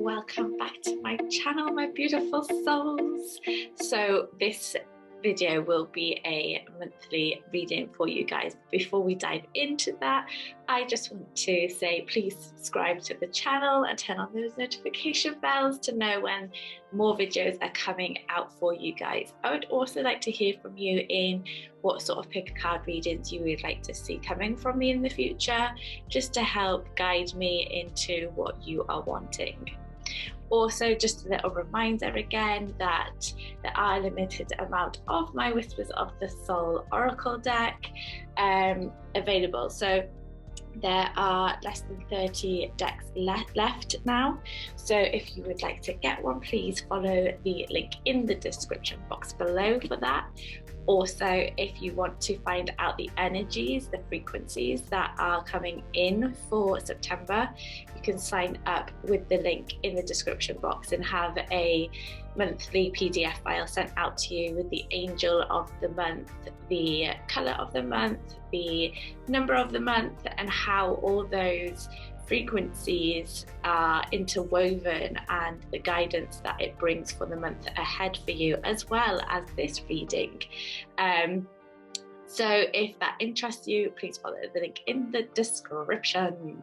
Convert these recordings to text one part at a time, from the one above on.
welcome back to my channel, my beautiful souls. So this video will be a monthly reading for you guys. Before we dive into that, I just want to say please subscribe to the channel and turn on those notification bells to know when more videos are coming out for you guys. I would also like to hear from you in what sort of pick a card readings you would like to see coming from me in the future, just to help guide me into what you are wanting. Also, just a little reminder again that there are a limited amount of my Whispers of the Soul Oracle deck available. So there are less than 30 decks left now. So if you would like to get one, please follow the link in the description box below for that. Also, if you want to find out the energies, the frequencies that are coming in for September, you can sign up with the link in the description box and have a monthly PDF file sent out to you with the angel of the month, the color of the month, the number of the month, and how all those frequencies are interwoven and the guidance that it brings for the month ahead for you, as well as this reading. So if that interests you, please follow the link in the description.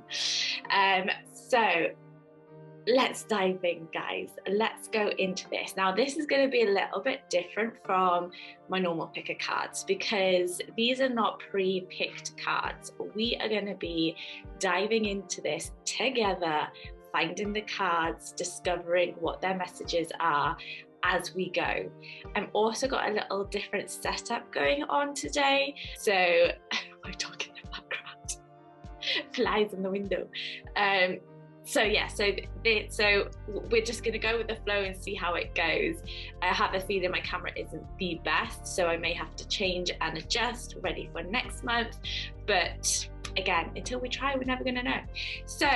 So let's dive in, guys. Let's go into this. Now, this is going to be a little bit different from my normal picker cards because these are not pre-picked cards. We are going to be diving into this together, finding the cards, discovering what their messages are as we go. I've also got a little different setup going on today. So I'm talking in the background, flies in the window. So we're just going to go with the flow and see how it goes. I have a feeling my camera isn't the best, so I may have to change and adjust, ready for next month. But again, until we try, we're never going to know. So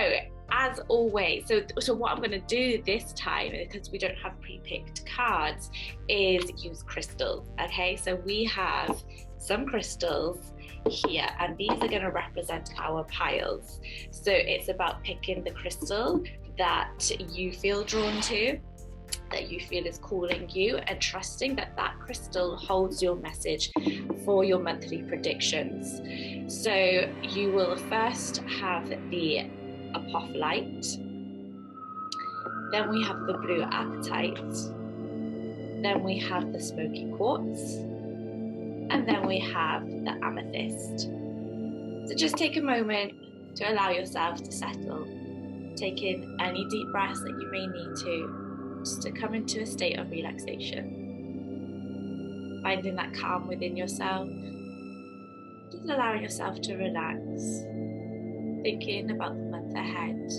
as always, so what I'm going to do this time, because we don't have pre-picked cards, is use crystals. Okay, so we have some crystals here, and these are going to represent our piles. So it's about picking the crystal that you feel drawn to, that you feel is calling you, and trusting that that crystal holds your message for your monthly predictions. So you will first have the Apophyllite, then we have the blue Apatite, then we have the Smokey Quartz, and then we have the Amethyst. So just take a moment to allow yourself to settle. Take in any deep breaths that you may need to, just to come into a state of relaxation. Finding that calm within yourself. Just allowing yourself to relax. Thinking about the month ahead.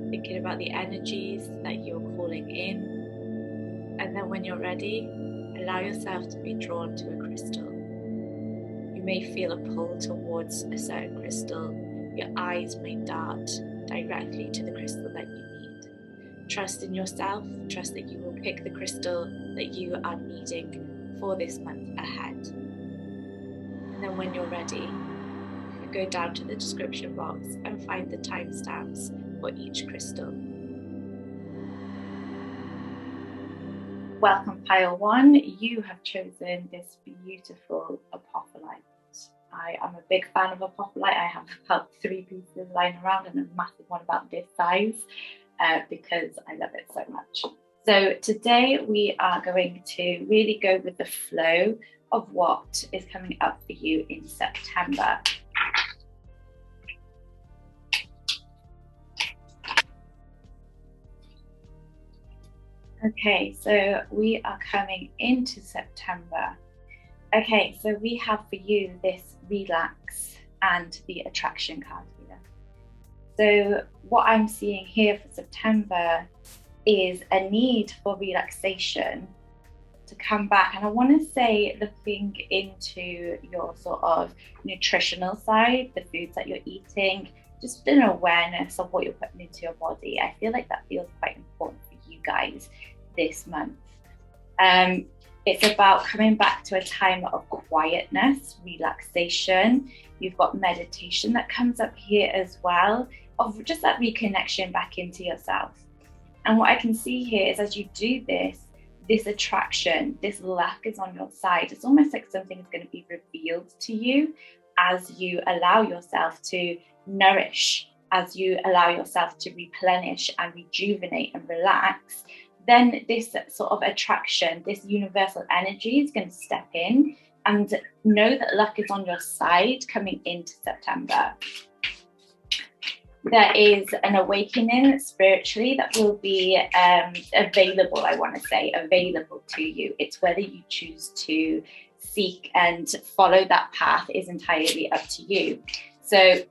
Thinking about the energies that you're calling in. And then when you're ready, allow yourself to be drawn to a crystal. You may feel a pull towards a certain crystal. Your eyes may dart directly to the crystal that you need. Trust in yourself. Trust that you will pick the crystal that you are needing for this month ahead. And then when you're ready, you can go down to the description box and find the timestamps for each crystal. Welcome, pile one. You have chosen this beautiful Apophyllite. I am a big fan of Apophyllite. I have about 3 pieces lying around and a massive one about this size because I love it so much. So today we are going to really go with the flow of what is coming up for you in September. Okay, so we are coming into September. Okay, so we have for you this relax and the attraction card here. So what I'm seeing here for September is a need for relaxation to come back. And I want to say looking into your sort of nutritional side, the foods that you're eating, just an awareness of what you're putting into your body. I feel like that feels quite important for you guys this month. It's about coming back to a time of quietness, relaxation. You've got meditation that comes up here as well. of just that reconnection back into yourself. And what I can see here is as you do this attraction, this luck is on your side. It's almost like something is going to be revealed to you as you allow yourself to nourish, as you allow yourself to replenish and rejuvenate and relax. Then this sort of attraction, this universal energy is going to step in and know that luck is on your side coming into September. There is an awakening spiritually that will be available, I want to say, available to you. It's whether you choose to seek and follow that path is entirely up to you. So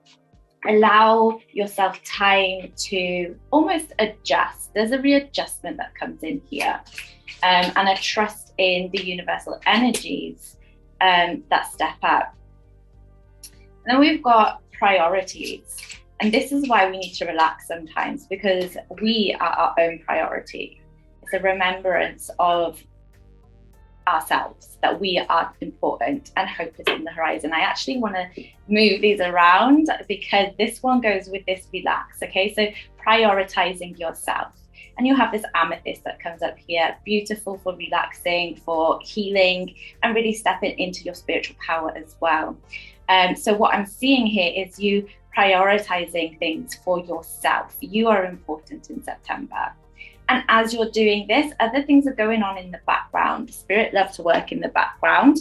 allow yourself time to almost adjust. There's a readjustment that comes in here, and a trust in the universal energies that step up. And then we've got priorities. And this is why we need to relax sometimes, because we are our own priority. It's a remembrance of ourselves, that we are important, and hope is on the horizon. I actually want to move these around because this one goes with this relax. Okay, so prioritizing yourself. And you have this amethyst that comes up here, beautiful for relaxing, for healing, and really stepping into your spiritual power as well. So what I'm seeing here is you prioritizing things for yourself. You are important in September. And as you're doing this, other things are going on in the background. Spirit loves to work in the background,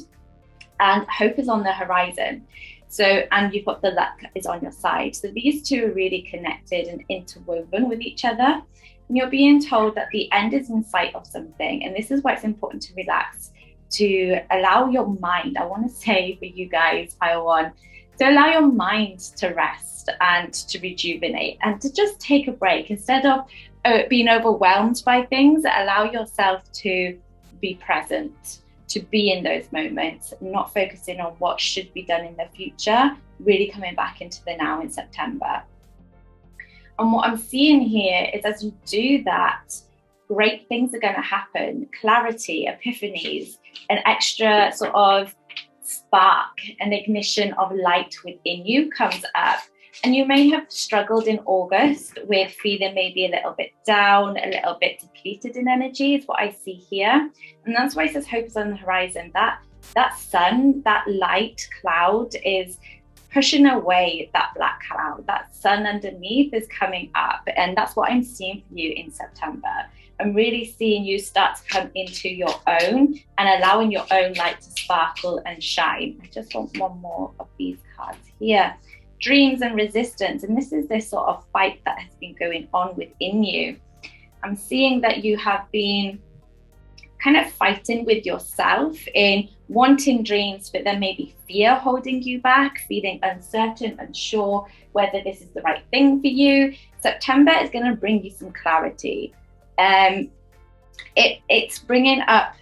and hope is on the horizon. So, and you've got the luck is on your side. So these two are really connected and interwoven with each other. And you're being told that the end is in sight of something. And this is why it's important to relax, to allow your mind, I want to say for you guys, pile one, to allow your mind to rest and to rejuvenate and to just take a break. Instead of being overwhelmed by things, allow yourself to be present, to be in those moments, not focusing on what should be done in the future, really coming back into the now in September. And what I'm seeing here is as you do that, great things are going to happen. Clarity, epiphanies, an extra sort of spark, an ignition of light within you comes up. And you may have struggled in August with feeling maybe a little bit down, a little bit depleted in energy is what I see here. And that's why it says hope is on the horizon. That sun, that light cloud is pushing away that black cloud. That sun underneath is coming up. And that's what I'm seeing for you in September. I'm really seeing you start to come into your own and allowing your own light to sparkle and shine. I just want one more of these cards here. Dreams and resistance. And this is this sort of fight that has been going on within you. I'm seeing that you have been kind of fighting with yourself in wanting dreams, but then maybe fear holding you back, feeling uncertain, unsure whether this is the right thing for you. September is going to bring you some clarity. It's bringing up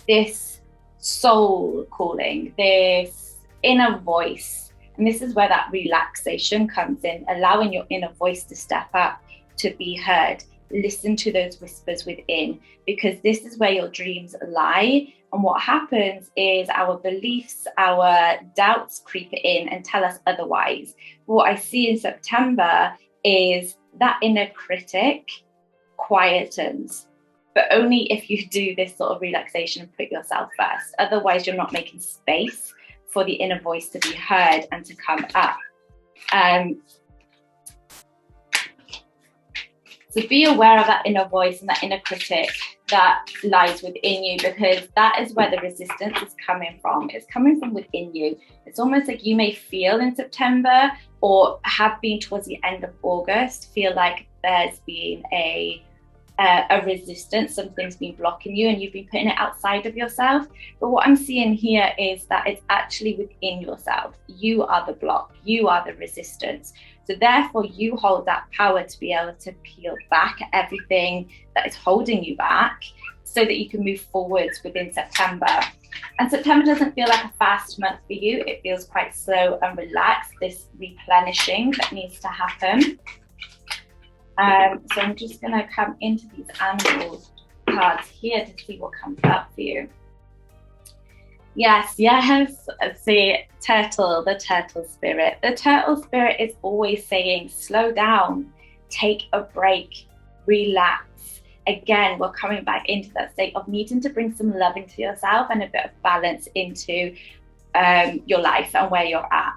this soul calling, this inner voice. And this is where that relaxation comes in, allowing your inner voice to step up, to be heard. Listen to those whispers within, because this is where your dreams lie. And what happens is our beliefs, our doubts creep in and tell us otherwise. What I see in September is that inner critic quietens, but only if you do this sort of relaxation and put yourself first. Otherwise, you're not making space for the inner voice to be heard and to come up. So be aware of that inner voice and that inner critic that lies within you, because that is where the resistance is coming from. It's coming from within you. It's almost like you may feel in September, or have been towards the end of August, feel like there's been a resistance, something's been blocking you and you've been putting it outside of yourself. But what I'm seeing here is that it's actually within yourself. You are the block, you are the resistance. So therefore you hold that power to be able to peel back everything that is holding you back so that you can move forwards within September. And September doesn't feel like a fast month for you. It feels quite slow and relaxed, this replenishing that needs to happen. So I'm just going to come into these angel cards here to see what comes up for you. Yes, yes. See, the turtle spirit. The turtle spirit is always saying, slow down, take a break, relax. Again, we're coming back into that state of needing to bring some love into yourself and a bit of balance into your life and where you're at.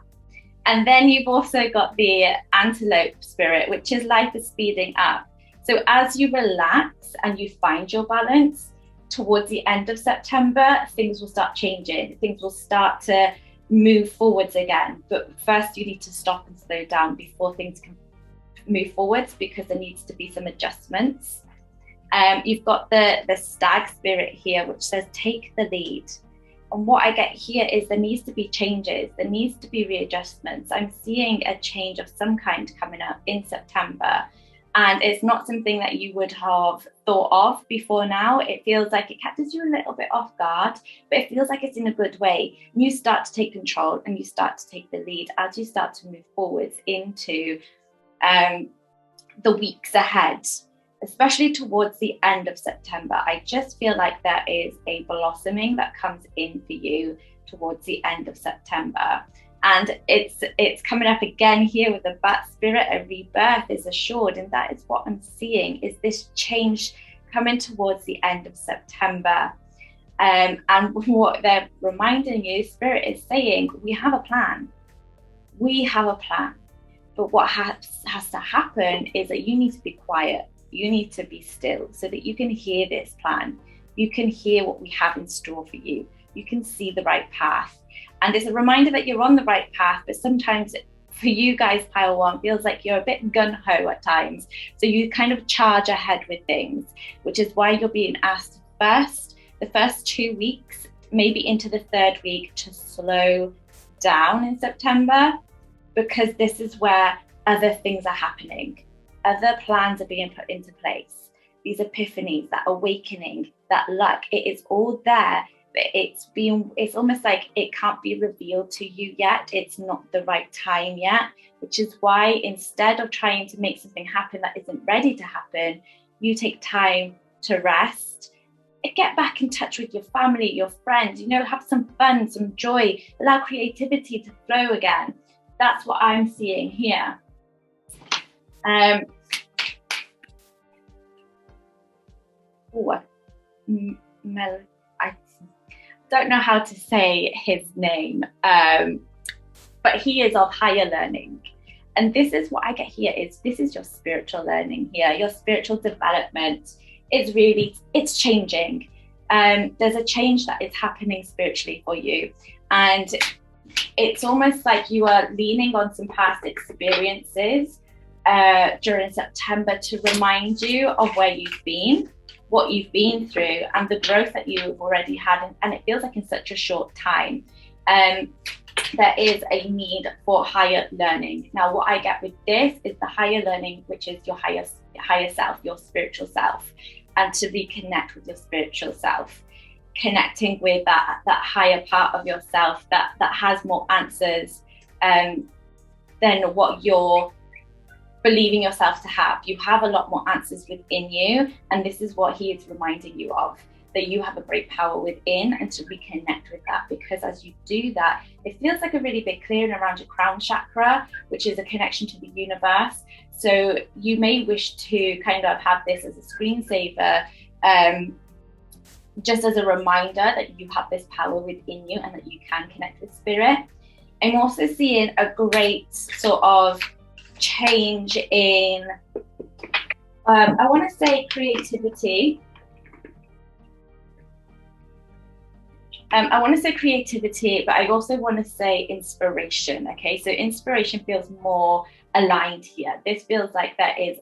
And then you've also got the antelope spirit, which is life is speeding up. So as you relax and you find your balance, towards the end of September, things will start changing. Things will start to move forwards again. But first, you need to stop and slow down before things can move forwards, because there needs to be some adjustments. You've got the stag spirit here, which says take the lead. And what I get here is there needs to be changes. There needs to be readjustments. I'm seeing a change of some kind coming up in September. And it's not something that you would have thought of before now. It feels like it catches you a little bit off guard, but it feels like it's in a good way. You start to take control and you start to take the lead as you start to move forwards into the weeks ahead, especially towards the end of September. I just feel like there is a blossoming that comes in for you towards the end of September. And it's coming up again here with the bat spirit. A rebirth is assured, and that is what I'm seeing, is this change coming towards the end of September. And what they're reminding you, spirit is saying, we have a plan. We have a plan. But what has to happen is that you need to be quiet. You need to be still so that you can hear this plan. You can hear what we have in store for you. You can see the right path. And it's a reminder that you're on the right path, but sometimes for you guys, Pile 1, feels like you're a bit gun-ho at times. So you kind of charge ahead with things, which is why you're being asked the first 2 weeks, maybe into the third week, to slow down in September, because this is where other things are happening. Other plans are being put into place. These epiphanies, that awakening, that luck, it is all there. But it's almost like it can't be revealed to you yet. It's not the right time yet, which is why instead of trying to make something happen that isn't ready to happen, you take time to rest, get back in touch with your family, your friends, have some fun, some joy, allow creativity to flow again. That's what I'm seeing here. I don't know how to say his name, but he is of higher learning. And this is what I get here, this is your spiritual learning here. Your spiritual development is it's changing. There's a change that is happening spiritually for you. And it's almost like you are leaning on some past experiences during September to remind you of where you've been, what you've been through, and the growth that you've already had. And it feels like in such a short time. There is a need for higher learning. Now, what I get with this is the higher learning, which is your higher self, your spiritual self, and to reconnect with your spiritual self, connecting with that higher part of yourself that has more answers than what you're believing yourself to have. You have a lot more answers within you, and this is what he is reminding you of, that you have a great power within, and to reconnect with that, because as you do that, it feels like a really big clearing around your crown chakra, which is a connection to the universe. So you may wish to kind of have this as a screensaver, just as a reminder that you have this power within you and that you can connect with spirit. I'm also seeing a great sort of change in, I want to say creativity. I want to say creativity, but I also want to say inspiration. Okay, so inspiration feels more aligned here. This feels like there is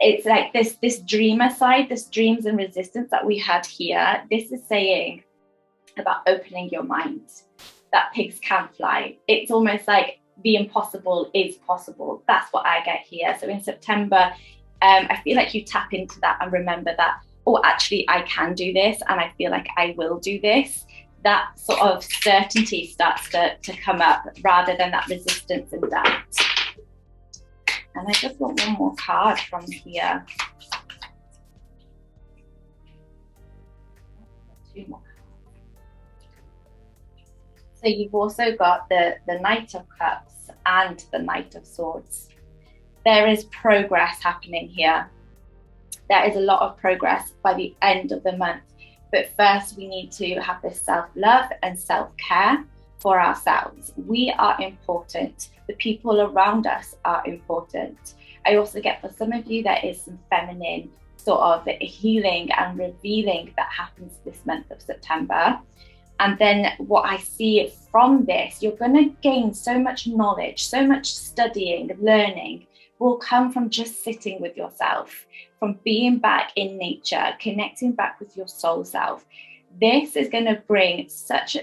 it's like this dreamer side, this dreams and resistance that we had here. This is saying about opening your mind, that pigs can fly. It's almost like the impossible is possible. That's what I get here. So in September, I feel like you tap into that and remember that, oh, actually, I can do this, and I feel like I will do this. That sort of certainty starts to come up rather than that resistance and doubt. And I just want one more card from here. Two more cards. So you've also got the Knight of Cups and the Knight of Swords. There is progress happening here. There is a lot of progress by the end of the month. But first, we need to have this self-love and self-care for ourselves. We are important. The people around us are important. I also get, for some of you, there is some feminine sort of healing and revealing that happens this month of September. And then what I see from this, you're going to gain so much knowledge, so much studying, learning will come from just sitting with yourself, from being back in nature, connecting back with your soul self. This is going to bring such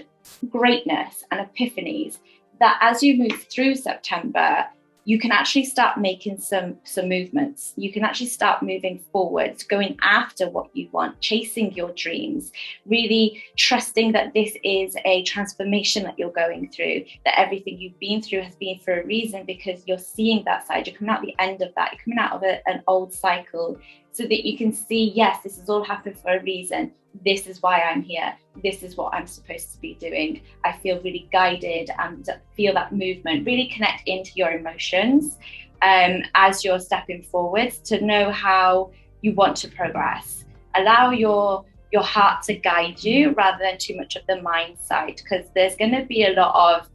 greatness and epiphanies that as you move through September, you can actually start making some movements. You can actually start moving forwards, going after what you want, chasing your dreams, really trusting that this is a transformation that you're going through, that everything you've been through has been for a reason, because you're seeing that side. You're coming out the end of that. You're coming out of an old cycle so that you can see, yes, this has all happened for a reason. This is why I'm here. This is what I'm supposed to be doing. I feel really guided and feel that movement. Really connect into your emotions as you're stepping forwards to know how you want to progress. Allow your heart to guide you rather than too much of the mind side, because there's going to be a lot of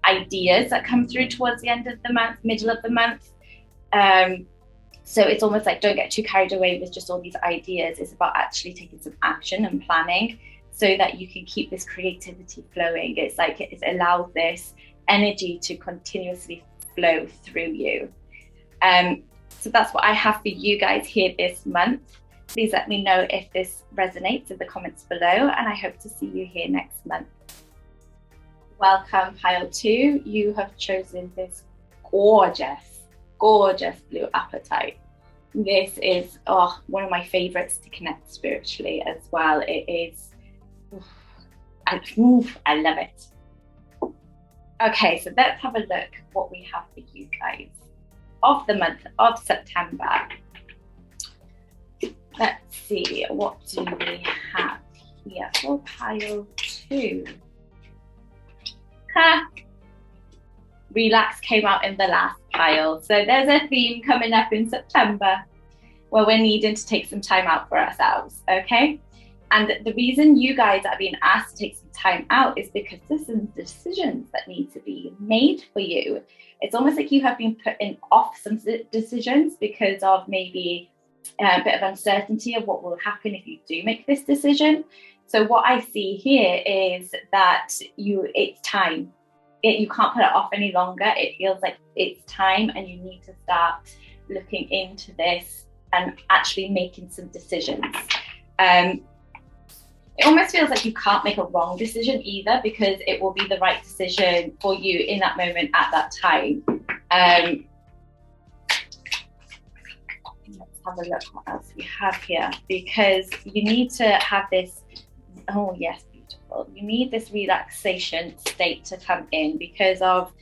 ideas that come through towards the end of the month, middle of the month. So it's almost like, don't get too carried away with just all these ideas. It's about actually taking some action and planning so that you can keep this creativity flowing. It's like it allows this energy to continuously flow through you. So that's what I have for you guys here this month. Please let me know if this resonates in the comments below, and I hope to see you here next month. Welcome, pile 2. You have chosen this gorgeous blue apatite. This is one of my favorites to connect spiritually as well. It is, I love it. Okay, so let's have a look at what we have for you guys of the month of September. Let's see, what do we have here for pile 2? Relax came out in the last pile. So there's a theme coming up in September where we're needing to take some time out for ourselves, okay? And the reason you guys are being asked to take some time out is because there's some decisions that need to be made for you. It's almost like you have been putting off some decisions because of maybe a bit of uncertainty of what will happen if you do make this decision. So what I see here is that it's time. You can't put it off any longer. It feels like it's time, and you need to start looking into this and actually making some decisions. It almost feels like you can't make a wrong decision either, because it will be the right decision for you in that moment at that time. Let's have a look what else we have here, because you need to have this, oh yes, you need this relaxation state to come in, because of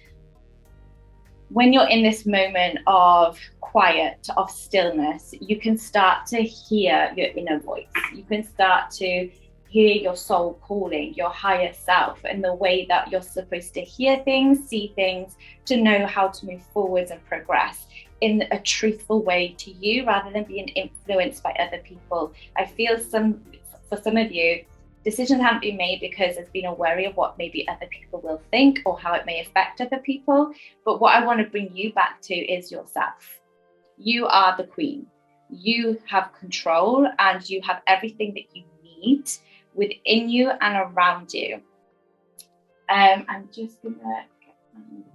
when you're in this moment of quiet, of stillness, you can start to hear your inner voice. You can start to hear your soul calling, your higher self, and the way that you're supposed to hear things, see things, to know how to move forwards and progress in a truthful way to you, rather than being influenced by other people. I feel for some of you, decisions haven't been made because there's been a worry of what maybe other people will think or how it may affect other people. But what I want to bring you back to is yourself. You are the queen. You have control, and you have everything that you need within you and around you. I'm just going to get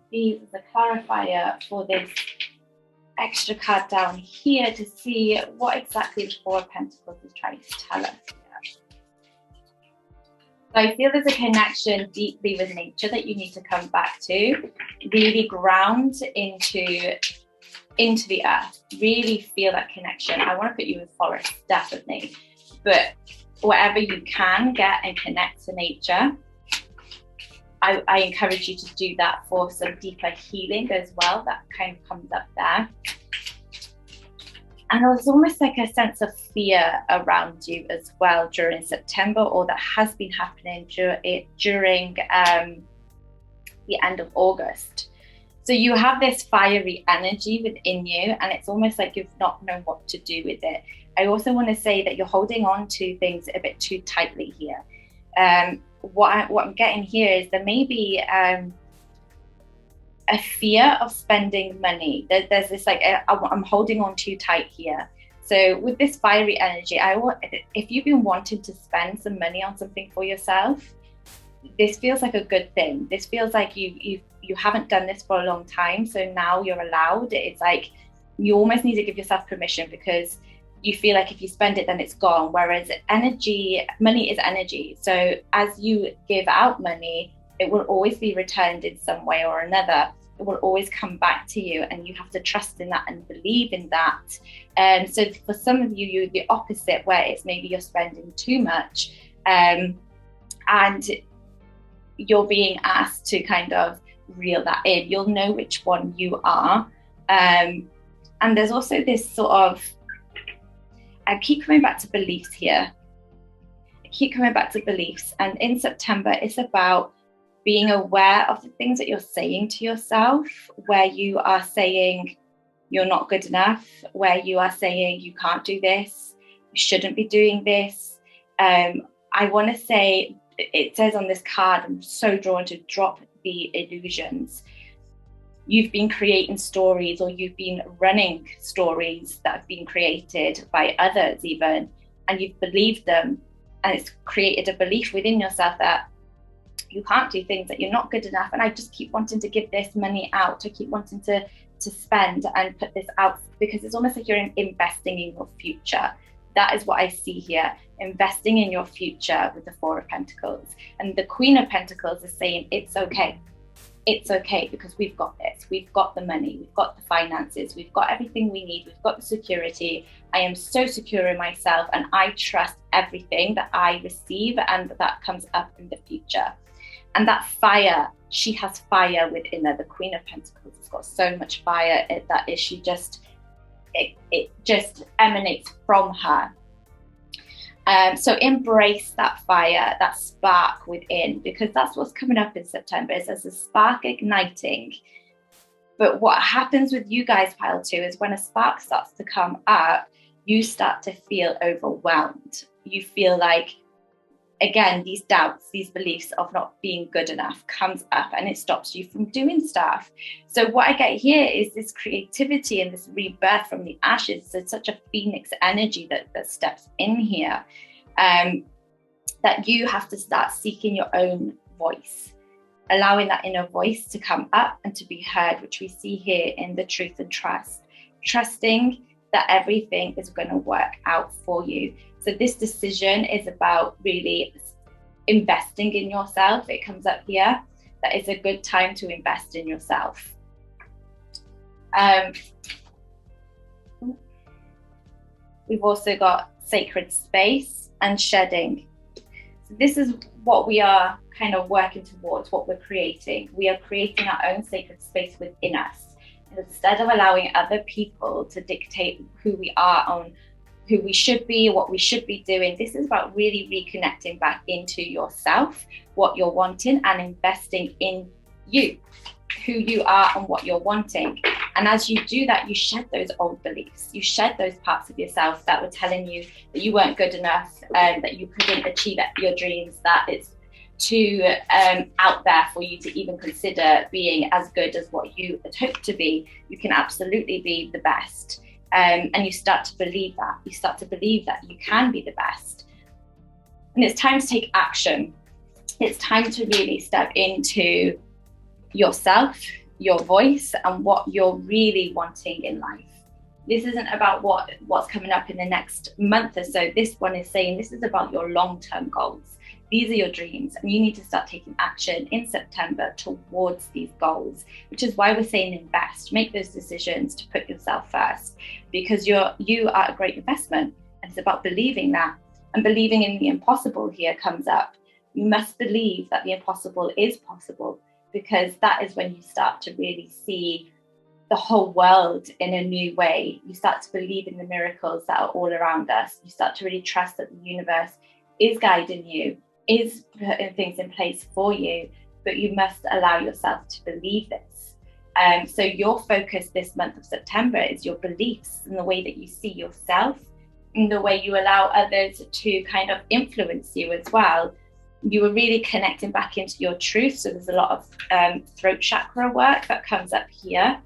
these as a clarifier for this extra card down here to see what exactly the Four of Pentacles is trying to tell us. So I feel there's a connection deeply with nature that you need to come back to, really ground into the earth, really feel that connection. I want to put you in forest, definitely, but wherever you can get and connect to nature, I encourage you to do that for some deeper healing as well. That kind of comes up there. And there's almost like a sense of fear around you as well during September, or that has been happening during the end of August. So you have this fiery energy within you, and it's almost like you've not known what to do with it. I also want to say that you're holding on to things a bit too tightly here. What I'm getting here is there may be a fear of spending money. There's this like, I'm holding on too tight here. So with this fiery energy, if you've been wanting to spend some money on something for yourself, this feels like a good thing. This feels like you haven't done this for a long time, so now you're allowed. It's like you almost need to give yourself permission, because you feel like if you spend it, then it's gone. Whereas money is energy. So as you give out money, it will always be returned in some way or another. It will always come back to you, and you have to trust in that and believe in that. So for some of you, you're the opposite, where it's maybe you're spending too much, and you're being asked to kind of reel that in. You'll know which one you are. And there's also this sort of, I keep coming back to beliefs here. And in September, it's about being aware of the things that you're saying to yourself, where you are saying you're not good enough, where you are saying you can't do this, you shouldn't be doing this. I want to say, it says on this card, I'm so drawn to drop the illusions. You've been creating stories, or you've been running stories that have been created by others even, and you've believed them, and it's created a belief within yourself that you can't do things, that you're not good enough. And I just keep wanting to give this money out. I keep wanting to spend and put this out, because it's almost like you're investing in your future. That is what I see here, investing in your future with the Four of Pentacles. And the Queen of Pentacles is saying, it's okay. It's okay, because we've got this. We've got the money. We've got the finances. We've got everything we need. We've got the security. I am so secure in myself, and I trust everything that I receive and that comes up in the future. And that fire, she has fire within her. The Queen of Pentacles has got so much fire that is, she just, it just emanates from her. So embrace that fire, that spark within, because that's what's coming up in September. Is there's a spark igniting. But what happens with you guys, pile 2, is when a spark starts to come up, you start to feel overwhelmed. You feel like, again, these doubts, these beliefs of not being good enough comes up, and it stops you from doing stuff. So what I get here is this creativity and this rebirth from the ashes. So it's such a phoenix energy that steps in here, that you have to start seeking your own voice, allowing that inner voice to come up and to be heard, which we see here in the truth and trust, trusting that everything is going to work out for you. So this decision is about really investing in yourself. It comes up here that it's a good time to invest in yourself. We've also got sacred space and shedding. So this is what we are kind of working towards, what we're creating. We are creating our own sacred space within us. And instead of allowing other people to dictate who we are, on who we should be, what we should be doing, this is about really reconnecting back into yourself, what you're wanting, and investing in you, who you are and what you're wanting. And as you do that, you shed those old beliefs, you shed those parts of yourself that were telling you that you weren't good enough, that you couldn't achieve your dreams, that it's too out there for you to even consider being as good as what you had hoped to be. You can absolutely be the best. And you start to believe that. You start to believe that you can be the best. And it's time to take action. It's time to really step into yourself, your voice, and what you're really wanting in life. This isn't about what's coming up in the next month or so. This one is saying this is about your long-term goals. These are your dreams, and you need to start taking action in September towards these goals, which is why we're saying invest. Make those decisions to put yourself first, because you are a great investment, and it's about believing that. And believing in the impossible here comes up. You must believe that the impossible is possible, because that is when you start to really see the whole world in a new way. You start to believe in the miracles that are all around us. You start to really trust that the universe is guiding you, is putting things in place for you, but you must allow yourself to believe this. So your focus this month of September is your beliefs and the way that you see yourself, and the way you allow others to kind of influence you as well. You are really connecting back into your truth. So there's a lot of throat chakra work that comes up here,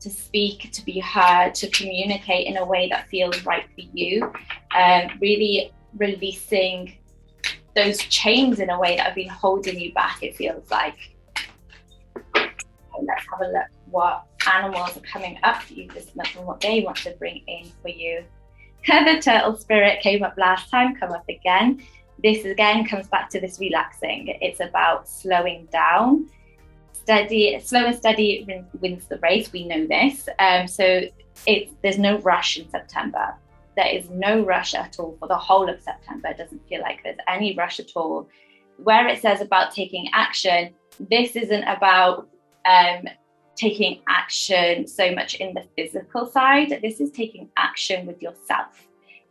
to speak, to be heard, to communicate in a way that feels right for you. Really releasing those chains in a way that have been holding you back, it feels like. Let's have a look what animals are coming up for you this month and what they want to bring in for you. The turtle spirit came up last time, come up again. This again comes back to this relaxing. It's about slowing down. Slow and steady wins the race. We know this. So there's no rush in September. There is no rush at all for the whole of September. It doesn't feel like there's any rush at all. Where it says about taking action, this isn't about taking action so much in the physical side. This is taking action with yourself,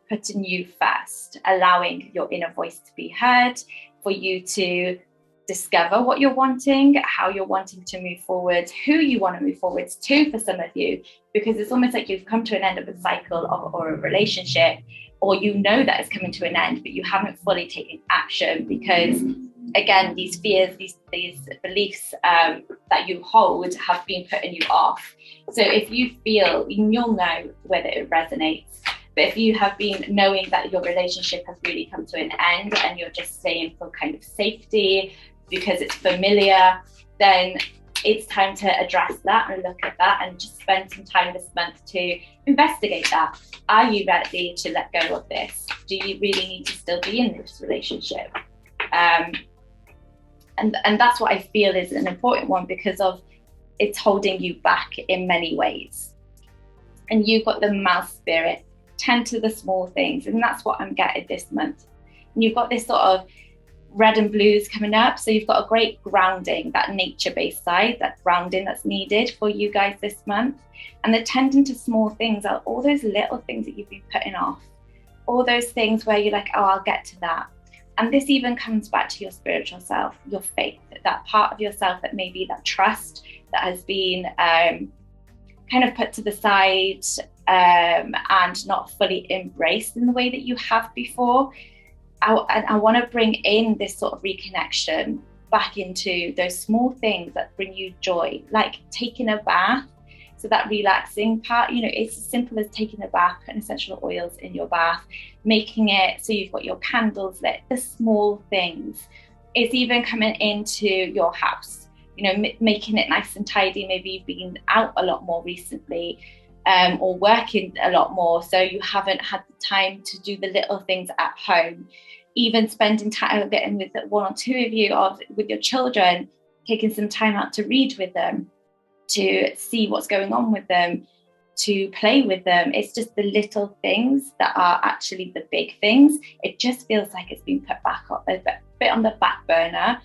putting you first, allowing your inner voice to be heard, for you to discover what you're wanting, how you're wanting to move forward, who you want to move forwards to for some of you, because it's almost like you've come to an end of a cycle or a relationship, or you know that it's coming to an end, but you haven't fully taken action because, again, these fears, these beliefs that you hold have been putting you off. So if you feel, you'll know whether it resonates, but if you have been knowing that your relationship has really come to an end and you're just staying for kind of safety because it's familiar, then it's time to address that and look at that and just spend some time this month to investigate that. Are you ready to let go of this? Do you really need to still be in this relationship? And that's what I feel is an important one, because of it's holding you back in many ways. And you've got the mouse spirit, tend to the small things, and that's what I'm getting this month. And you've got this sort of red and blues coming up, so you've got a great grounding, that nature-based side, that grounding that's needed for you guys this month. And the tending to small things are all those little things that you've been putting off, all those things where you're like, oh, I'll get to that. And this even comes back to your spiritual self, your faith, that part of yourself that maybe that trust that has been kind of put to the side and not fully embraced in the way that you have before. I want to bring in this sort of reconnection back into those small things that bring you joy, like taking a bath. So that relaxing part, it's as simple as taking a bath, putting essential oils in your bath, making it so you've got your candles lit, the small things. It's even coming into your house, making it nice and tidy. Maybe you've been out a lot more recently, or working a lot more, so you haven't had the time to do the little things at home. Even spending time getting with one or two of you, or with your children, taking some time out to read with them, to see what's going on with them, to play with them. It's just the little things that are actually the big things. It just feels like it's been put back up a bit on the back burner.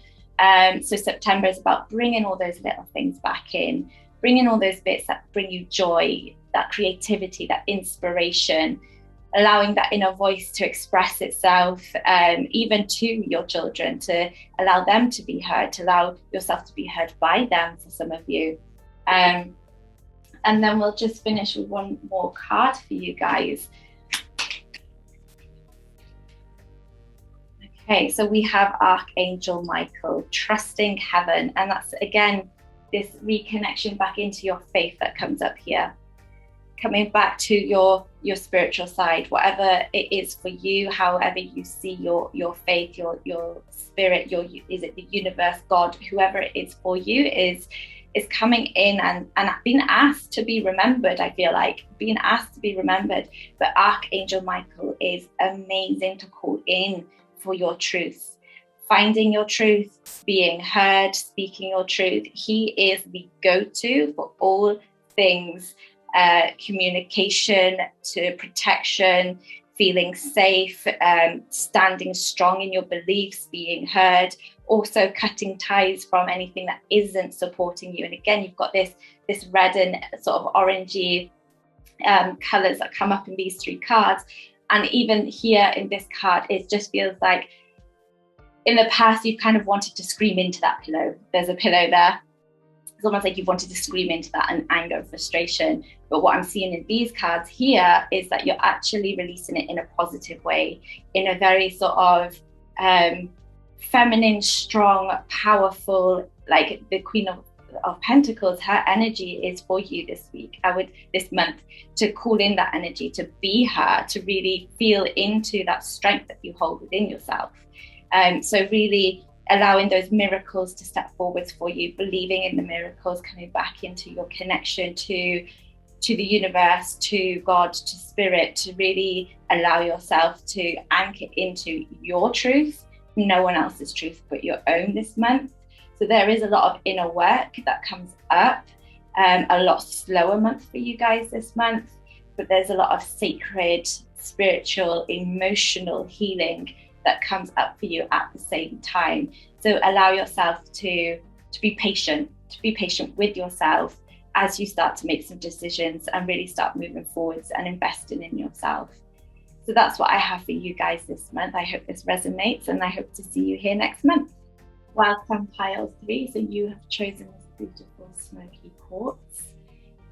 So September is about bringing all those little things back in, bringing all those bits that bring you joy, that creativity, that inspiration, allowing that inner voice to express itself, even to your children, to allow them to be heard, to allow yourself to be heard by them for some of you. And then we'll just finish with one more card for you guys. Okay, so we have Archangel Michael, trusting heaven. And that's, again, this reconnection back into your faith that comes up here. Coming back to your spiritual side, whatever it is for you, however you see your faith, your spirit, is it the universe, God, whoever it is for you is coming in and being asked to be remembered. I feel like being asked to be remembered. But Archangel Michael is amazing to call in for your truth, finding your truth, being heard, speaking your truth. He is the go-to for all things. Communication to protection, feeling safe, standing strong in your beliefs, being heard, also cutting ties from anything that isn't supporting you. And again, you've got this red and sort of orangey colours that come up in these three cards. And even here in this card, it just feels like in the past, you've kind of wanted to scream into that pillow. There's a pillow there. It's almost like you've wanted to scream into that in anger and frustration. But what I'm seeing in these cards here is that you're actually releasing it in a positive way, in a very sort of feminine, strong, powerful, like the Queen of Pentacles. Her energy is for you this week. This month, to call in that energy, to be her, to really feel into that strength that you hold within yourself. So really allowing those miracles to step forwards for you, believing in the miracles, coming back into your connection to the universe, to God, to spirit, to really allow yourself to anchor into your truth, no one else's truth but your own this month. So there is a lot of inner work that comes up, a lot slower month for you guys this month, but there's a lot of sacred, spiritual, emotional healing that comes up for you at the same time. So allow yourself to be patient with yourself as you start to make some decisions and really start moving forwards and investing in yourself. So that's what I have for you guys this month. I hope this resonates, and I hope to see you here next month. Welcome, pile 3. So you have chosen this beautiful smoky quartz.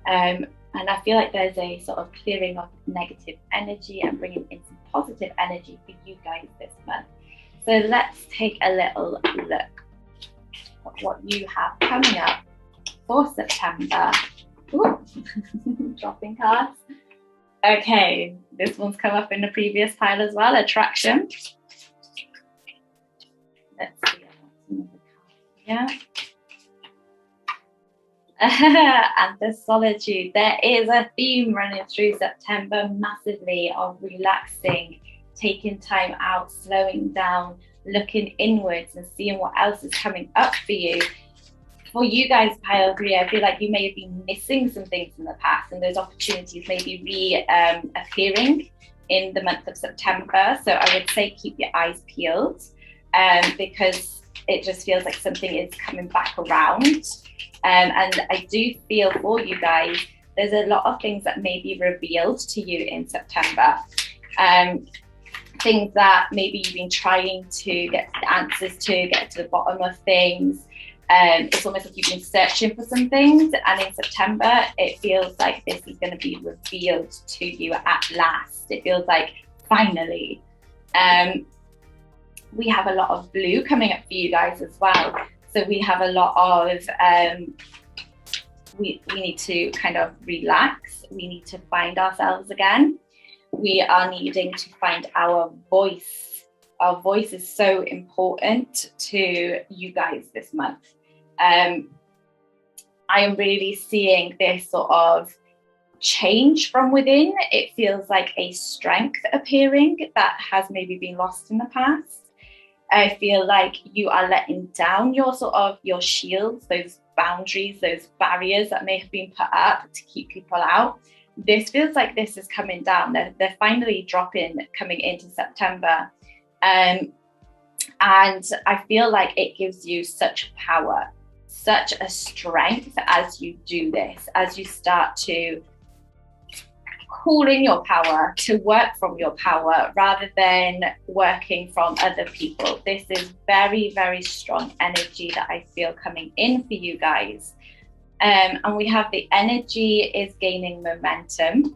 And I feel like there's a sort of clearing of negative energy and bringing in some positive energy for you guys this month. So let's take a little look at what you have coming up for September. Ooh, dropping cards. Okay, this one's come up in the previous pile as well, attraction. Let's see. Yeah. And the solitude. There is a theme running through September massively of relaxing, taking time out, slowing down, looking inwards and seeing what else is coming up for you. For you guys, pile 3, I feel like you may have been missing some things in the past, and those opportunities may be appearing in the month of September. So I would say keep your eyes peeled, because it just feels like something is coming back around. And I do feel for you guys, there's a lot of things that may be revealed to you in September. Things that maybe you've been trying to get answers to, get to the bottom of things. It's almost like you've been searching for some things, and in September it feels like this is going to be revealed to you at last. It feels like finally. We have a lot of blue coming up for you guys as well. So we have a lot of, we need to kind of relax. We need to find ourselves again. We are needing to find our voice. Our voice is so important to you guys this month. I am really seeing this sort of change from within. It feels like a strength appearing that has maybe been lost in the past. I feel like you are letting down your shields, those boundaries, those barriers that may have been put up to keep people out. This feels like this is coming down. They're finally coming into September. And I feel like it gives you such power, such a strength as you do this, as you start to call in your power, to work from your power rather than working from other people. This is very, very strong energy that I feel coming in for you guys. And we have the energy is gaining momentum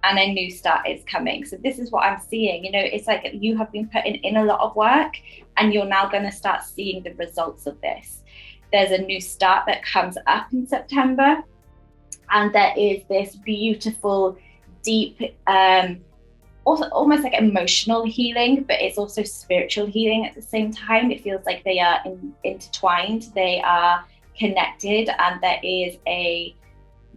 and a new start is coming. So this is what I'm seeing. You know, it's like you have been putting in a lot of work and you're now going to start seeing the results of this. There's a new start that comes up in September, and there is this beautiful, deep, also almost like emotional healing, but it's also spiritual healing at the same time. It feels like they are intertwined, they are connected, and there is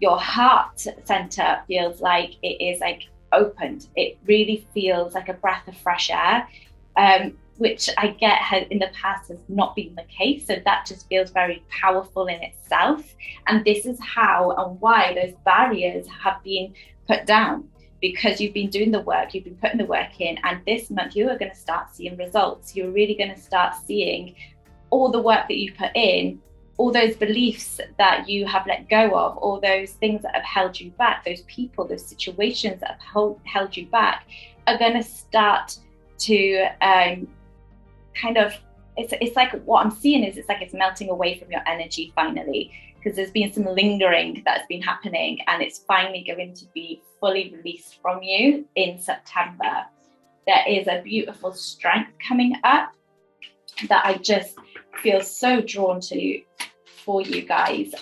your heart center feels like it is like opened. It really feels like a breath of fresh air, which I get in the past has not been the case. So that just feels very powerful in itself. And this is how and why those barriers have been put down, because you've been doing the work, you've been putting the work in, and this month you are going to start seeing results. You're really going to start seeing all the work that you put in, all those beliefs that you have let go of, all those things that have held you back, those people, those situations that have held you back are going to start to kind of it's like what I'm seeing is it's like it's melting away from your energy finally, because there's been some lingering that's been happening, and it's finally going to be fully released from you in September. There is a beautiful strength coming up that I just feel so drawn to for you guys.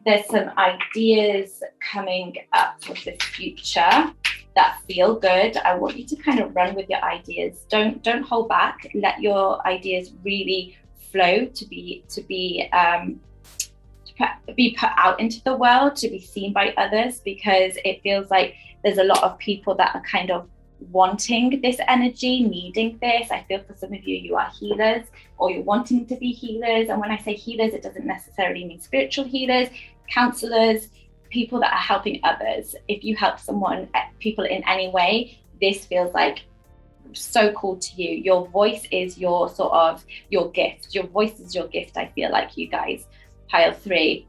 There's some ideas coming up for the future that feel good. I want you to kind of run with your ideas. Don't hold back. Let your ideas really flow to be put out into the world, to be seen by others, because it feels like there's a lot of people that are kind of wanting this energy, needing this. I feel for some of you are healers, or you're wanting to be healers. And when I say healers, it doesn't necessarily mean spiritual healers, counselors, people that are helping others. If you help people in any way, this feels like so cool to you. Your voice is your gift. Your voice is your gift, I feel like, you guys, pile 3.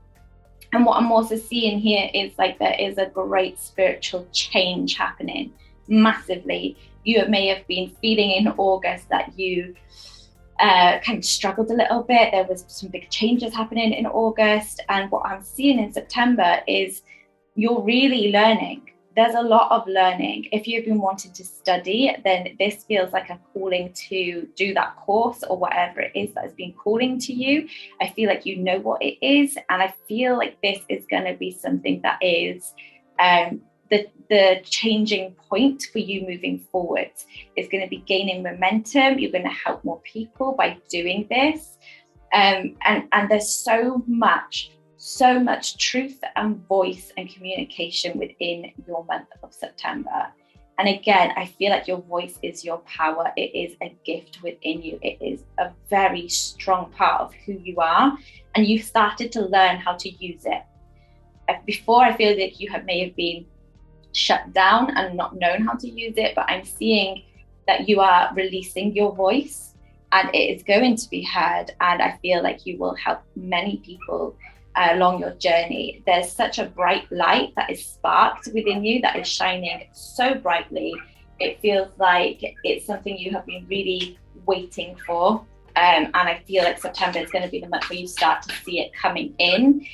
And what I'm also seeing here is like there is a great spiritual change happening massively. You may have been feeling in August that you kind of struggled a little bit. There was some big changes happening in August, and what I'm seeing in September is you're really learning. There's a lot of learning. If you've been wanting to study, then this feels like a calling to do that course or whatever it is that has been calling to you. I feel like you know what it is, and I feel like this is going to be something that is the changing point for you moving forward. Is going to be gaining momentum. You're going to help more people by doing this, and there's so much truth and voice and communication within your month of September. And again, I feel like your voice is your power. It is a gift within you. It is a very strong part of who you are, and you've started to learn how to use it. Before, I feel like you may have been shut down and not known how to use it, but I'm seeing that you are releasing your voice, and it is going to be heard, and I feel like you will help many people along your journey. There's such a bright light that is sparked within you, that is shining so brightly. It feels like it's something you have been really waiting for, and I feel like September is going to be the month where you start to see it coming in.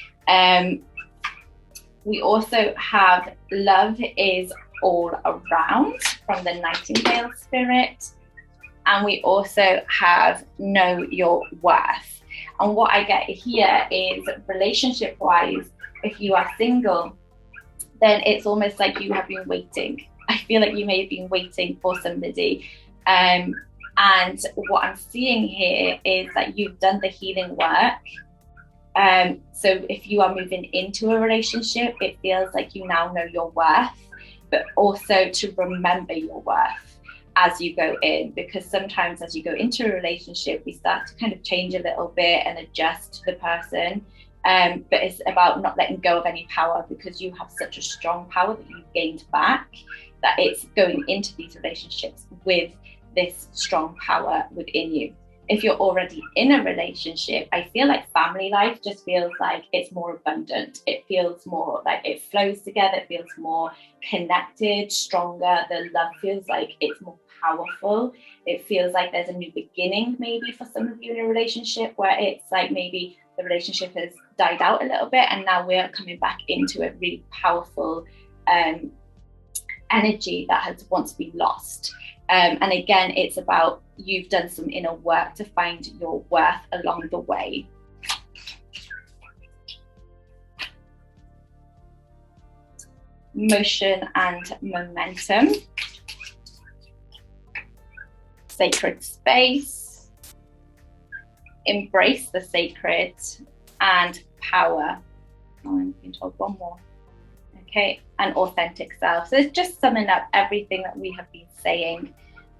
We also have love is all around from the Nightingale spirit. And we also have know your worth. And what I get here is relationship wise, if you are single, then it's almost like you have been waiting. I feel like you may have been waiting for somebody. And what I'm seeing here is that you've done the healing work. So if you are moving into a relationship, it feels like you now know your worth, but also to remember your worth as you go in, because sometimes as you go into a relationship, we start to kind of change a little bit and adjust to the person. But it's about not letting go of any power, because you have such a strong power that you've gained back, that it's going into these relationships with this strong power within you. If you're already in a relationship, I feel like family life just feels like it's more abundant. It feels more like it flows together. It feels more connected, stronger. The love feels like it's more powerful. It feels like there's a new beginning, maybe for some of you in a relationship, where it's like maybe the relationship has died out a little bit, and now we're coming back into a really powerful energy that has once been lost. And again, it's about you've done some inner work to find your worth along the way. Motion and momentum. Sacred space. Embrace the sacred. And power. Oh, I'm being told one more. Okay, and authentic self. So it's just summing up everything that we have been saying.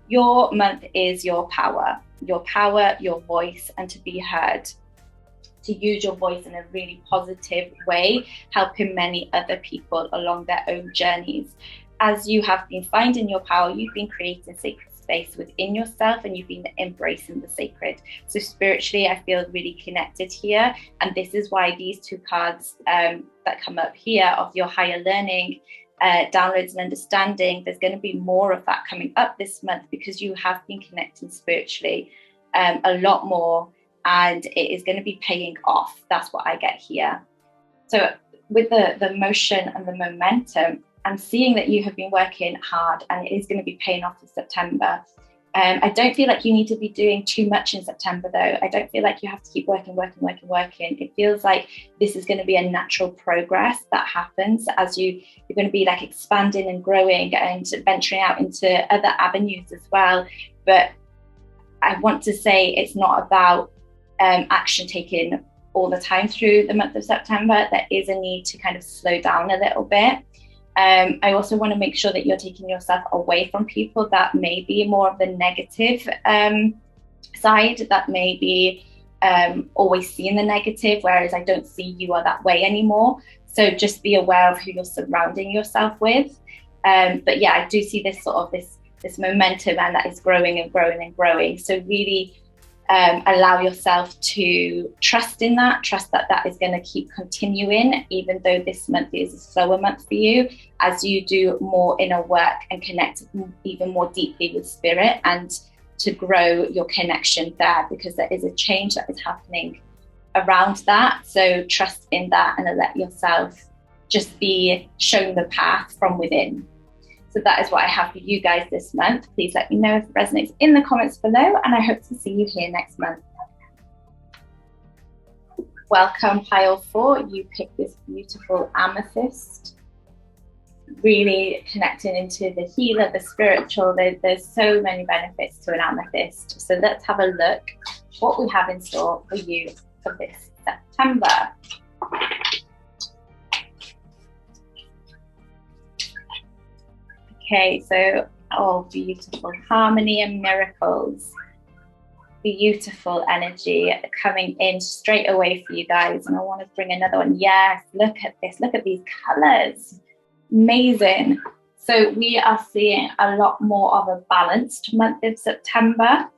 Your month is your power, your voice, and to be heard, to use your voice in a really positive way, helping many other people along their own journeys. As you have been finding your power, you've been creating sacred space within yourself, and you've been embracing the sacred. So spiritually, I feel really connected here, and this is why these two cards that come up here of your higher learning, downloads and understanding, there's going to be more of that coming up this month, because you have been connecting spiritually. a lot more, and it is going to be paying off. That's what I get here. So with the motion and the momentum, I'm seeing that you have been working hard, and it is going to be paying off in September. I don't feel like you need to be doing too much in September, though. I don't feel like you have to keep working. It feels like this is going to be a natural progress that happens as you're going to be like expanding and growing and venturing out into other avenues as well. But I want to say it's not about action taking all the time through the month of September. There is a need to kind of slow down a little bit. I also want to make sure that you're taking yourself away from people that may be more of the negative side, that may be always seeing the negative, whereas I don't see you are that way anymore. So just be aware of who you're surrounding yourself with. But yeah, I do see this sort of this momentum, and that is growing and growing and growing. So really allow yourself to trust in that, trust that that is going to keep continuing, even though this month is a slower month for you, as you do more inner work and connect even more deeply with spirit, and to grow your connection there, because there is a change that is happening around that. So trust in that and let yourself just be shown the path from within. So that is what I have for you guys this month. Please let me know if it resonates in the comments below, and I hope to see you here next month. Welcome, pile 4. You picked this beautiful amethyst. Really connecting into the healer, the spiritual. There's so many benefits to an amethyst. So let's have a look what we have in store for you for this September. Okay, so, oh, beautiful harmony and miracles. Beautiful energy coming in straight away for you guys. And I want to bring another one. Yes, look at this. Look at these colors. Amazing. So we are seeing a lot more of a balanced month of September.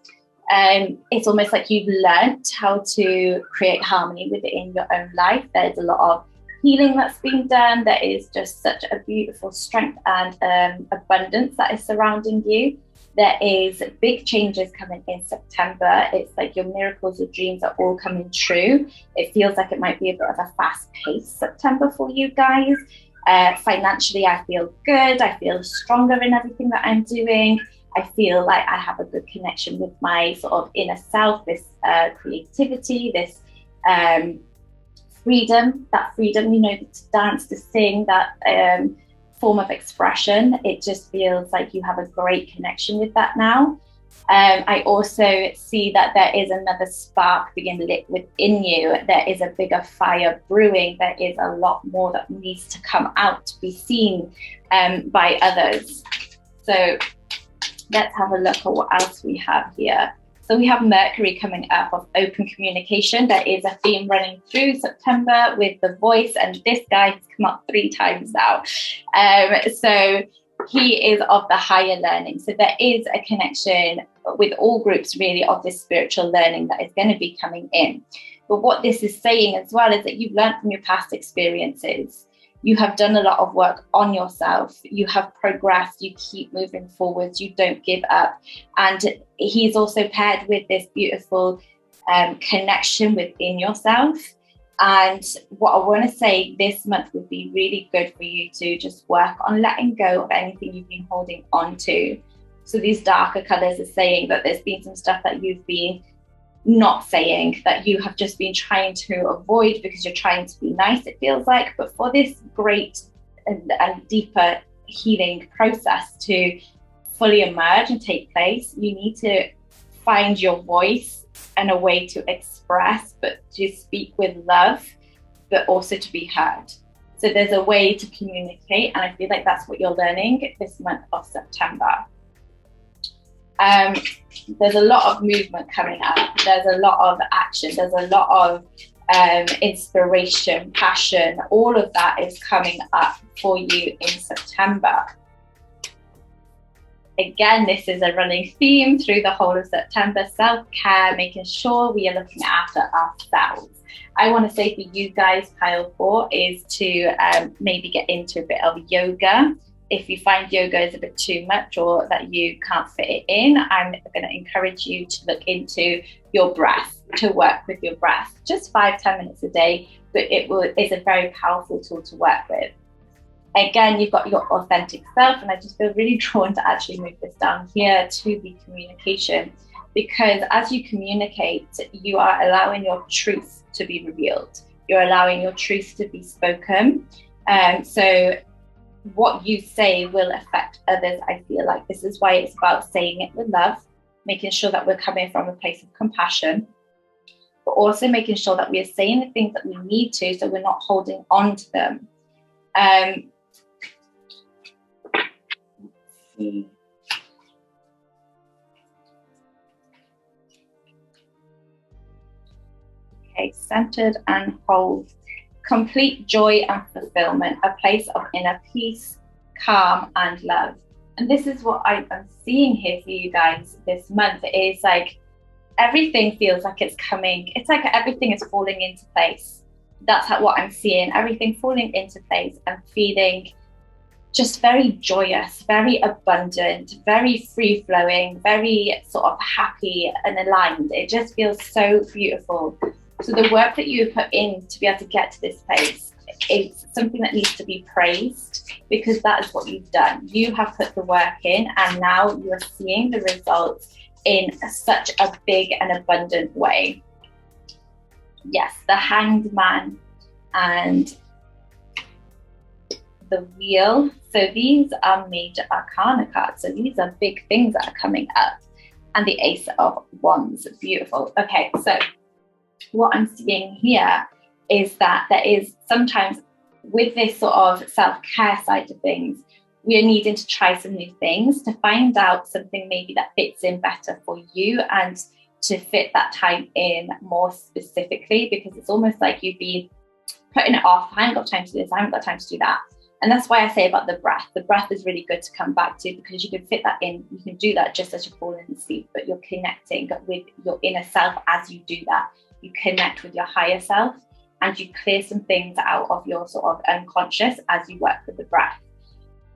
It's almost like you've learned how to create harmony within your own life. There's a lot of healing that's been done. There is just such a beautiful strength and abundance that is surrounding you. There is big changes coming in September. It's like your miracles, your dreams are all coming true. It feels like it might be a bit of a fast-paced September for you guys. Financially, I feel good. I feel stronger in everything that I'm doing. I feel like I have a good connection with my sort of inner self, this creativity, this freedom, you know, to dance, to sing, that form of expression. It just feels like you have a great connection with that now. I also see that there is another spark being lit within you. There is a bigger fire brewing. There is a lot more that needs to come out to be seen by others. So let's have a look at what else we have here. So we have Mercury coming up of open communication. There is a theme running through September with the voice, and this guy has come up 3 times now. So he is of the higher learning. So there is a connection with all groups really of this spiritual learning that is going to be coming in. But what this is saying as well is that you've learned from your past experiences. You have done a lot of work on yourself. You have progressed. You keep moving forwards. You don't give up. And he's also paired with this beautiful connection within yourself. And what I want to say, this month would be really good for you to just work on letting go of anything you've been holding on to. So these darker colors are saying that there's been some stuff that you've been not saying, that you have just been trying to avoid because you're trying to be nice, it feels like. But for this great and deeper healing process to fully emerge and take place, you need to find your voice and a way to express, but to speak with love, but also to be heard. So there's a way to communicate, and I feel like that's what you're learning this month of September. There's a lot of movement coming up. There's a lot of action. There's a lot of inspiration, passion. All of that is coming up for you in September. Again, this is a running theme through the whole of September. Self-care, making sure we are looking after ourselves. I want to say for you guys, pile 4, is to maybe get into a bit of yoga. if you find yoga is a bit too much or that you can't fit it in, I'm going to encourage you to look into your breath, to work with your breath. Just 5-10 minutes a day, but is a very powerful tool to work with. Again, you've got your authentic self, and I just feel really drawn to actually move this down here to the communication, because as you communicate, you are allowing your truth to be revealed. You're allowing your truth to be spoken. So what you say will affect others. I feel like this is why it's about saying it with love, making sure that we're coming from a place of compassion, but also making sure that we are saying the things that we need to, so we're not holding on to them. Let's see. Okay, centered and whole. Complete joy and fulfillment, a place of inner peace, calm and love. And this is what I'm seeing here for you guys this month. It is like everything feels like it's coming. It's like everything is falling into place. That's what I'm seeing. Everything falling into place and feeling just very joyous, very abundant, very free flowing, very sort of happy and aligned. It just feels so beautiful. So the work that you put in to be able to get to this place is something that needs to be praised, because that is what you've done. You have put the work in, and now you are seeing the results in such a big and abundant way. Yes, the Hanged Man and the Wheel. So these are major arcana cards. So these are big things that are coming up. And the Ace of Wands. Beautiful. Okay, so what I'm seeing here is that there is sometimes, with this sort of self-care side of things, we are needing to try some new things to find out something maybe that fits in better for you, and to fit that time in more specifically, because it's almost like you've been putting it off. I haven't got time to do this, I haven't got time to do that. And that's why I say about the breath. The breath is really good to come back to, because you can fit that in. You can do that just as you're falling asleep, but you're connecting with your inner self as you do that. You connect with your higher self, and you clear some things out of your sort of unconscious as you work with the breath.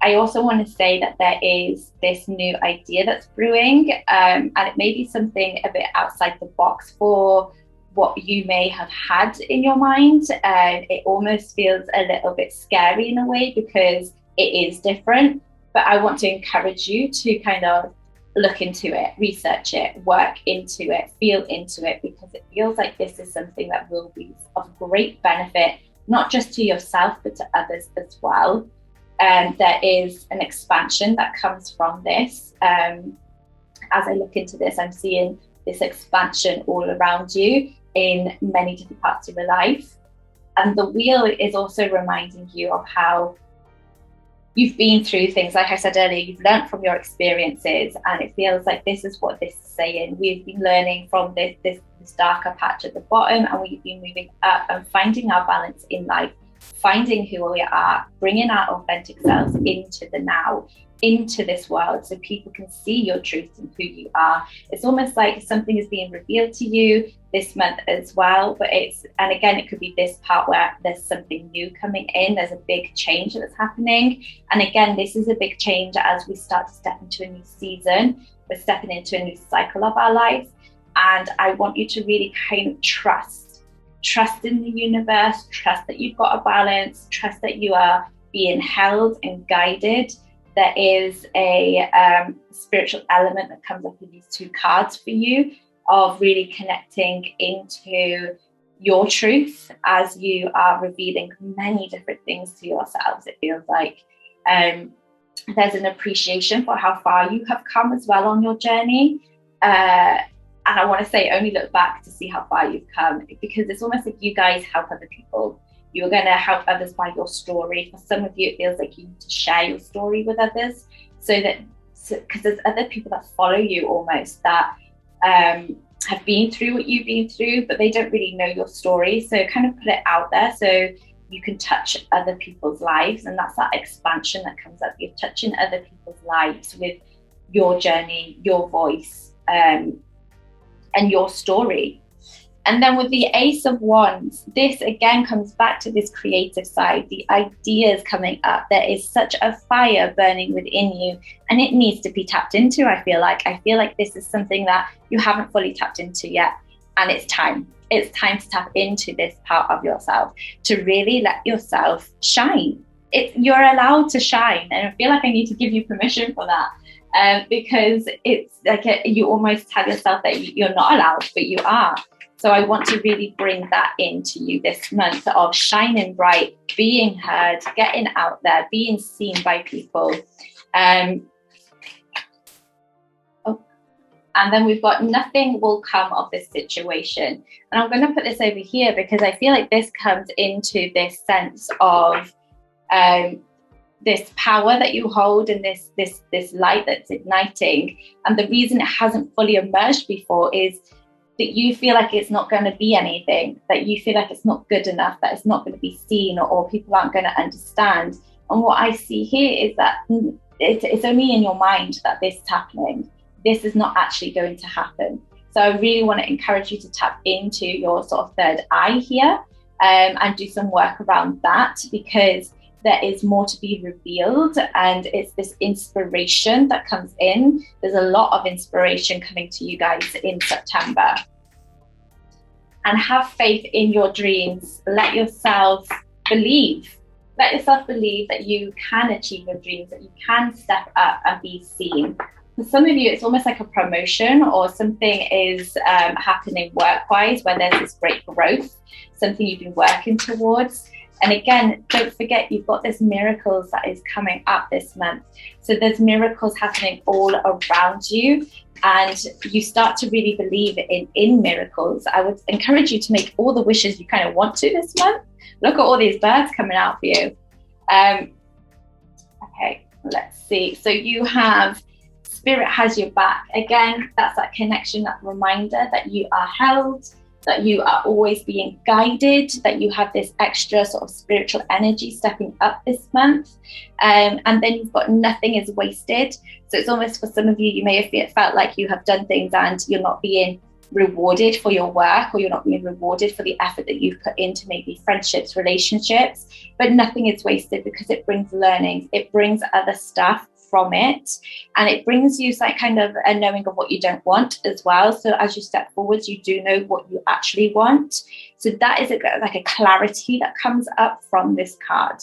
I also want to say that there is this new idea that's brewing, and it may be something a bit outside the box for what you may have had in your mind. It almost feels a little bit scary in a way, because it is different, but I want to encourage you to kind of look into it, research it, work into it, feel into it, because it feels like this is something that will be of great benefit, not just to yourself, but to others as well. There is an expansion that comes from this. As I look into this, I'm seeing this expansion all around you in many different parts of your life. And the Wheel is also reminding you of how you've been through things. Like I said earlier, you've learned from your experiences, and it feels like this is what this is saying. We've been learning from this darker patch at the bottom, and we've been moving up and finding our balance in life, finding who we are, bringing our authentic selves into the now, into this world, so people can see your truth and who you are. It's almost like something is being revealed to you this month as well, and again, it could be this part where there's something new coming in. There's a big change that's happening, and again, this is a big change as we start to step into a new season. We're stepping into a new cycle of our lives, and I want you to really kind of trust in the universe, trust that you've got a balance, trust that you are being held and guided. There is a spiritual element that comes up with these two cards for you, of really connecting into your truth as you are revealing many different things to yourselves. It feels like there's an appreciation for how far you have come as well on your journey. And I want to say, only look back to see how far you've come, because it's almost like you guys help other people. You're going to help others by your story. For some of you, it feels like you need to share your story with others, because there's other people that follow you almost that have been through what you've been through, but they don't really know your story. So kind of put it out there so you can touch other people's lives. And that's that expansion that comes up. You're touching other people's lives with your journey, your voice, and your story. And then with the Ace of Wands, this again comes back to this creative side, the ideas coming up. There is such a fire burning within you, and it needs to be tapped into. I feel like this is something that you haven't fully tapped into yet, and it's time. It's time to tap into this part of yourself, to really let yourself shine. You're allowed to shine, and I feel like I need to give you permission for that, because it's like you almost tell yourself that you're not allowed, but you are. So I want to really bring that into you this month of shining bright, being heard, getting out there, being seen by people. And then we've got nothing will come of this situation. And I'm going to put this over here because I feel like this comes into this sense of this power that you hold and this light that's igniting. And the reason it hasn't fully emerged before is that you feel like it's not going to be anything, that you feel like it's not good enough, that it's not going to be seen, or people aren't going to understand. And what I see here is that it's only in your mind that this is happening. This is not actually going to happen. So I really want to encourage you to tap into your sort of third eye here, and do some work around that, because there is more to be revealed, and it's this inspiration that comes in. There's a lot of inspiration coming to you guys in September. And have faith in your dreams. Let yourself believe. Let yourself believe that you can achieve your dreams, that you can step up and be seen. For some of you, it's almost like a promotion, or something is happening work-wise where there's this great growth, something you've been working towards. And again, don't forget, you've got this miracles that is coming up this month. So there's miracles happening all around you, and you start to really believe in miracles. I would encourage you to make all the wishes you kind of want to this month. Look at all these birds coming out for you. Okay, let's see. So you have Spirit has your back. Again, that's that connection, that reminder that you are held, that you are always being guided, that you have this extra sort of spiritual energy stepping up this month. And then you've got nothing is wasted. So it's almost, for some of you, you may have felt like you have done things and you're not being rewarded for your work, or you're not being rewarded for the effort that you've put into maybe friendships, relationships, but nothing is wasted, because it brings learning, it brings other stuff from it, and it brings you like kind of a knowing of what you don't want as well. So as you step forwards, you do know what you actually want. So that is like a clarity that comes up from this card.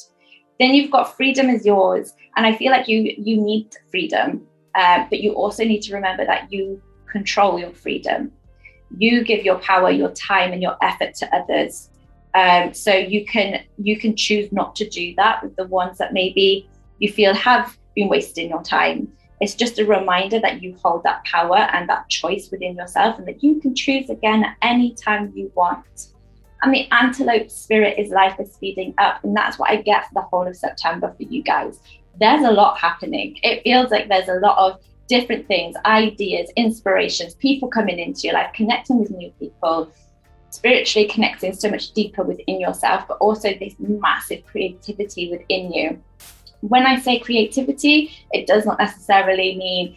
Then you've got freedom is yours, and I feel like you need freedom, but you also need to remember that you control your freedom. You give your power, your time, and your effort to others. So you can choose not to do that with the ones that maybe you feel have been wasting your time. It's just a reminder that you hold that power and that choice within yourself, and that you can choose again at any time you want. And the antelope spirit is life is speeding up, and that's what I get for the whole of September for you guys. There's a lot happening. It feels like there's a lot of different things, ideas, inspirations, people coming into your life, connecting with new people, spiritually connecting so much deeper within yourself, but also this massive creativity within you. When I say creativity, it does not necessarily mean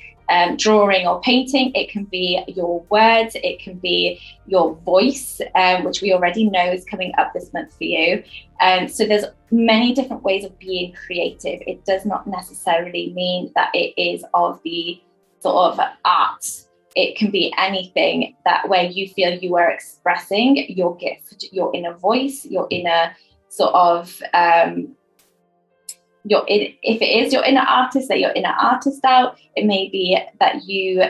drawing or painting. It can be your words, it can be your voice, which we already know is coming up this month for you. So there's many different ways of being creative. It does not necessarily mean that it is of the sort of arts. It can be anything that where you feel you are expressing your gift, your inner voice, your inner sort of if it is your inner artist, that your inner artist out. It may be that you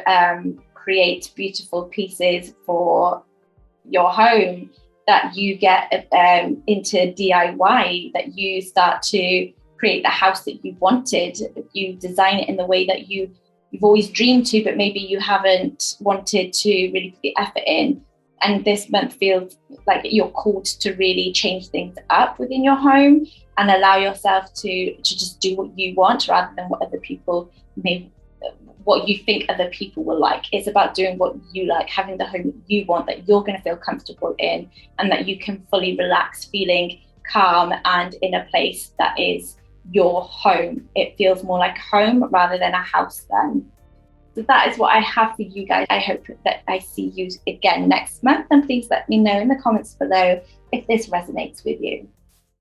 create beautiful pieces for your home, that you get into DIY, that you start to create the house that you wanted, you design it in the way that you've always dreamed to, but maybe you haven't wanted to really put the effort in. And this month feels like you're called to really change things up within your home and allow yourself to just do what you want, rather than what other people what you think other people will like. It's about doing what you like, having the home that you want, that you're going to feel comfortable in, and that you can fully relax, feeling calm and in a place that is your home. It feels more like home rather than a house then. So that is what I have for you guys. I hope that I see you again next month, and please let me know in the comments below if this resonates with you.